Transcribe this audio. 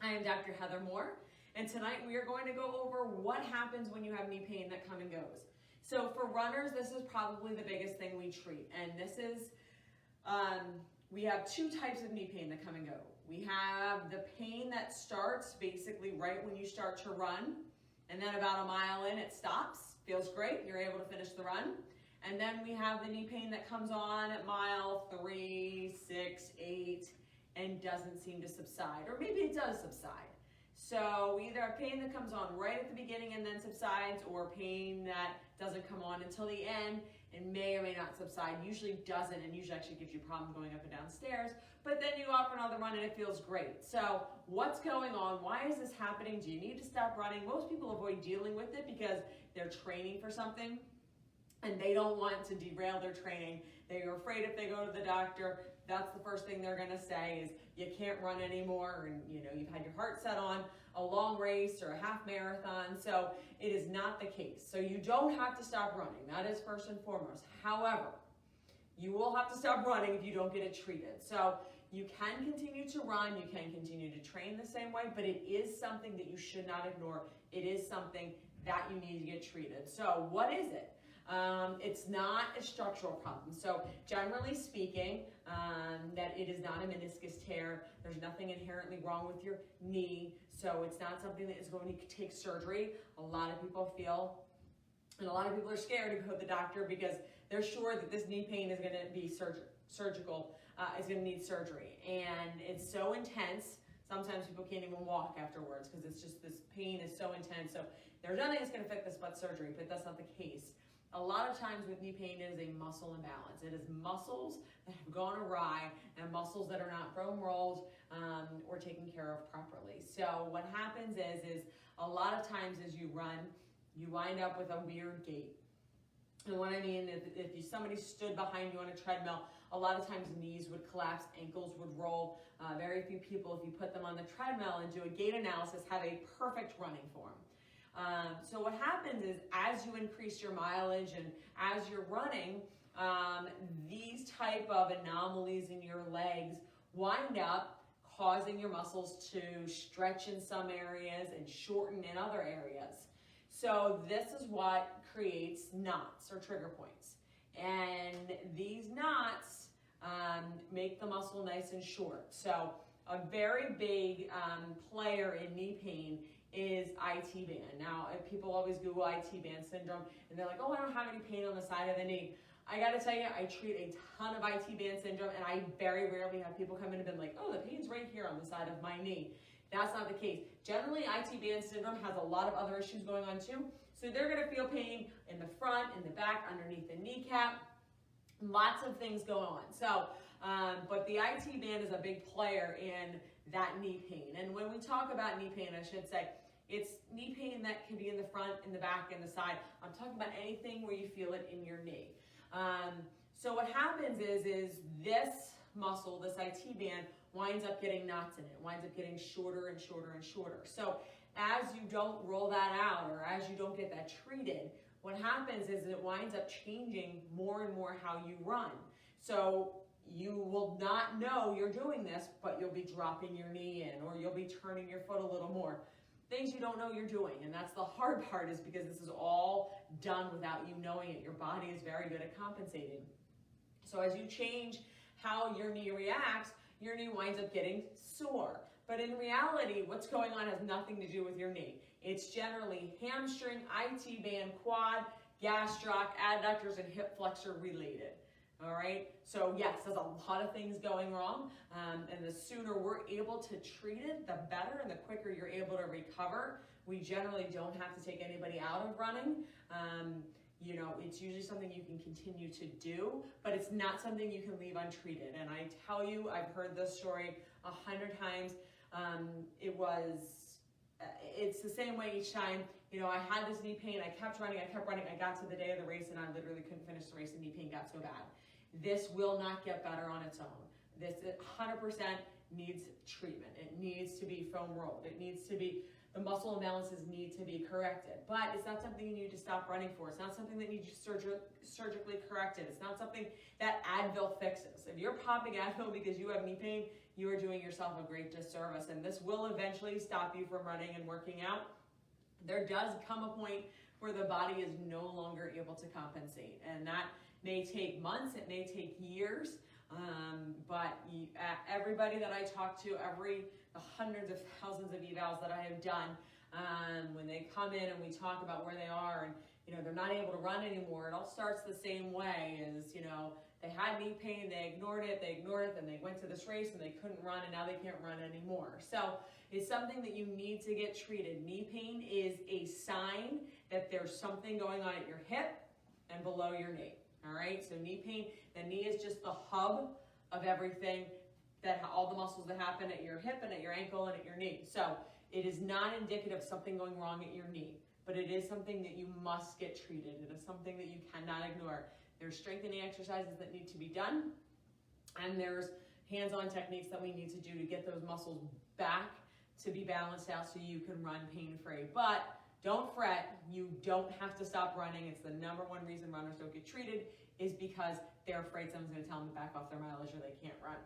I am Dr. Heather Moore, and tonight we are going to go over what happens when you have knee pain that comes and goes. So for runners, this is probably the biggest thing we treat, and this is, we have two types of knee pain that come and go. We have the pain that starts basically right when you start to run, and then about a mile in it stops, feels great, you're able to finish the run. And then we have the knee pain that comes on at mile 3, 6, 8, and doesn't seem to subside, or maybe it does subside. So we either have pain that comes on right at the beginning and then subsides, or pain that doesn't come on until the end and may or may not subside. Usually doesn't, and usually actually gives you problems going up and down stairs, but then you go out for another run and it feels great. So what's going on? Why is this happening? Do you need to stop running? Most people avoid dealing with it because they're training for something and they don't want to derail their training. They're afraid if they go to the doctor, that's the first thing they're gonna say is, you can't run anymore, and you've had your heart set on a long race or a half marathon, so it is not the case. So you don't have to stop running, that is first and foremost. However, you will have to stop running if you don't get it treated. So you can continue to run, you can continue to train the same way, but it is something that you should not ignore. It is something that you need to get treated. So what is it? It's not a structural problem. So generally speaking, that it is not a meniscus tear. There's nothing inherently wrong with your knee. So it's not something that is going to take surgery. A lot of people feel, and a lot of people are scared to go to the doctor because they're sure that this knee pain is going to be surgical, is going to need surgery. And it's so intense. Sometimes people can't even walk afterwards because it's just, this pain is so intense. So there's nothing that's going to fit this but surgery, but that's not the case. A lot of times with knee pain, it is a muscle imbalance. It is muscles that have gone awry and muscles that are not foam rolled or taken care of properly. So what happens is a lot of times as you run, you wind up with a weird gait. And what I mean, if somebody stood behind you on a treadmill, a lot of times knees would collapse, ankles would roll. Very few people, if you put them on the treadmill and do a gait analysis, have a perfect running form. So what happens is as you increase your mileage and as you're running, these type of anomalies in your legs wind up causing your muscles to stretch in some areas and shorten in other areas. So this is what creates knots or trigger points. And these knots make the muscle nice and short. So a very big player in knee pain is IT band. Now, people always Google IT band syndrome and they're like, oh, I don't have any pain on the side of the knee. I gotta tell you, I treat a ton of IT band syndrome and I very rarely have people come in and been like, oh, the pain's right here on the side of my knee. That's not the case. Generally, IT band syndrome has a lot of other issues going on too. So they're gonna feel pain in the front, in the back, underneath the kneecap. Lots of things go on. So, but the IT band is a big player in that knee pain. And when we talk about knee pain, I should say, it's knee pain that can be in the front, in the back, and the side. I'm talking about anything where you feel it in your knee. So what happens is this muscle, this IT band, winds up getting knots in it, winds up getting shorter and shorter and shorter. So as you don't roll that out or as you don't get that treated, what happens is it winds up changing more and more how you run. So you will not know you're doing this, but you'll be dropping your knee in or you'll be turning your foot a little more. Things you don't know you're doing. And that's the hard part, is because this is all done without you knowing it. Your body is very good at compensating. So as you change how your knee reacts, your knee winds up getting sore. But in reality, what's going on has nothing to do with your knee. It's generally hamstring, IT band, quad, gastroc, adductors, and hip flexor related. All right, so yes, there's a lot of things going wrong, and the sooner we're able to treat it, the better, and the quicker you're able to recover. We generally don't have to take anybody out of running. It's usually something you can continue to do, but it's not something you can leave untreated. And I tell you, I've heard this story 100 times. It's the same way each time. I had this knee pain, I kept running, I got to the day of the race and I literally couldn't finish the race, the knee pain got so bad. This will not get better on its own. This 100% needs treatment. It needs to be foam rolled. It needs to be, the muscle imbalances need to be corrected. But it's not something you need to stop running for. It's not something that needs surgically corrected. It's not something that Advil fixes. If you're popping Advil because you have knee pain, you are doing yourself a great disservice. And this will eventually stop you from running and working out. There does come a point where the body is no longer able to compensate. And that may take months, it may take years. But everybody that I talk to, the hundreds of thousands of evals that I have done, when they come in and we talk about where they are and, they're not able to run anymore, it all starts the same way as, they had knee pain, they ignored it, then they went to this race and they couldn't run and now they can't run anymore. So it's something that you need to get treated. Knee pain is a sign that there's something going on at your hip and below your knee. All right, so knee pain, the knee is just the hub of everything, all the muscles that happen at your hip and at your ankle and at your knee. So it is not indicative of something going wrong at your knee, but it is something that you must get treated. It is something that you cannot ignore. There's strengthening exercises that need to be done, and there's hands-on techniques that we need to do to get those muscles back to be balanced out so you can run pain-free. But don't fret, you don't have to stop running. It's the number one reason runners don't get treated is because they're afraid someone's gonna tell them to back off their mileage or they can't run.